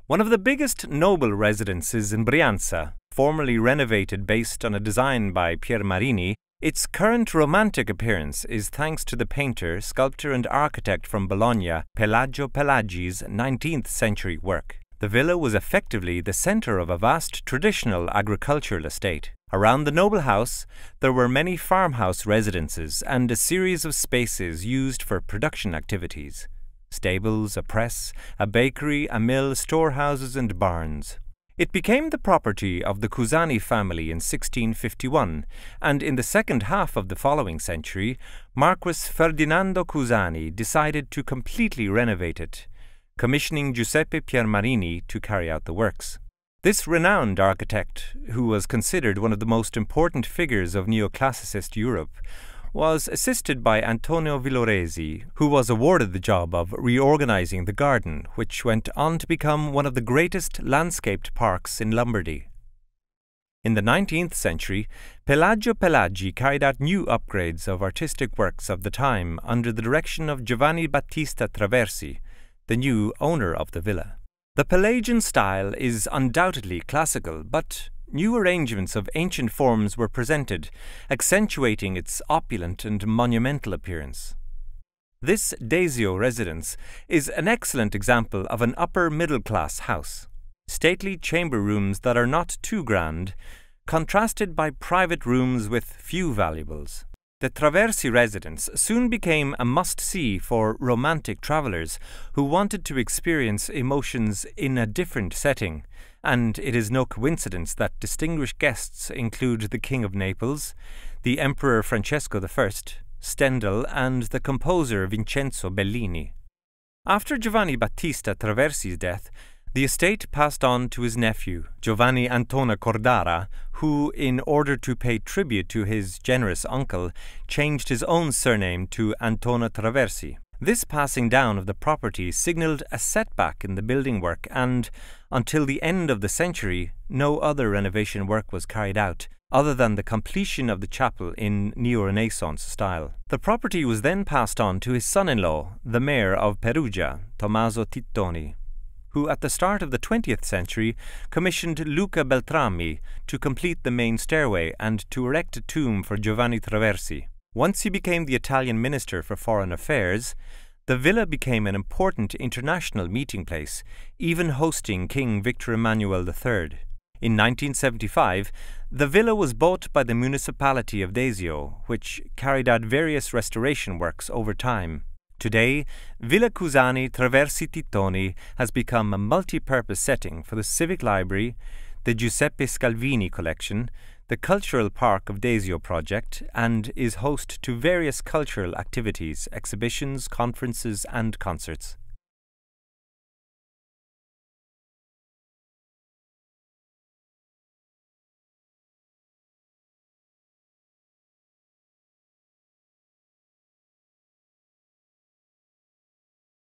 One of the biggest noble residences in Brianza, formerly renovated based on a design by Pier Marini, its current romantic appearance is thanks to the painter, sculptor and architect from Bologna, Pelagio Pelaggi's 19th century work. The villa was effectively the centre of a vast traditional agricultural estate. Around the noble house, there were many farmhouse residences and a series of spaces used for production activities. Stables, a press, a bakery, a mill, storehouses and barns. It became the property of the Cusani family in 1651, and in the second half of the following century, Marquis Ferdinando Cusani decided to completely renovate it, commissioning Giuseppe Piermarini to carry out the works. This renowned architect, who was considered one of the most important figures of neoclassicist Europe, was assisted by Antonio Villoresi, who was awarded the job of reorganizing the garden, which went on to become one of the greatest landscaped parks in Lombardy. In the 19th century, Pelagio Pelaggi carried out new upgrades of artistic works of the time under the direction of Giovanni Battista Traversi, the new owner of the villa. The Pelagian style is undoubtedly classical, but new arrangements of ancient forms were presented, accentuating its opulent and monumental appearance. This Desio residence is an excellent example of an upper-middle-class house. Stately chamber rooms that are not too grand, contrasted by private rooms with few valuables. The Traversi residence soon became a must-see for romantic travellers who wanted to experience emotions in a different setting, and it is no coincidence that distinguished guests include the King of Naples, the Emperor Francesco I, Stendhal, and the composer Vincenzo Bellini. After Giovanni Battista Traversi's death, the estate passed on to his nephew, Giovanni Antona Cordara, who, in order to pay tribute to his generous uncle, changed his own surname to Antona Traversi. This passing down of the property signalled a setback in the building work, and, until the end of the century, no other renovation work was carried out, other than the completion of the chapel in Neo-Renaissance style. The property was then passed on to his son-in-law, the mayor of Perugia, Tommaso Tittoni, who at the start of the 20th century commissioned Luca Beltrami to complete the main stairway and to erect a tomb for Giovanni Traversi. Once he became the Italian Minister for Foreign Affairs, the villa became an important international meeting place, even hosting King Victor Emmanuel III. In 1975, the villa was bought by the municipality of Desio, which carried out various restoration works over time. Today, Villa Cusani Traversi Tittoni has become a multi-purpose setting for the Civic Library, the Giuseppe Scalvini collection, the Cultural Park of Desio project, and is host to various cultural activities, exhibitions, conferences and concerts.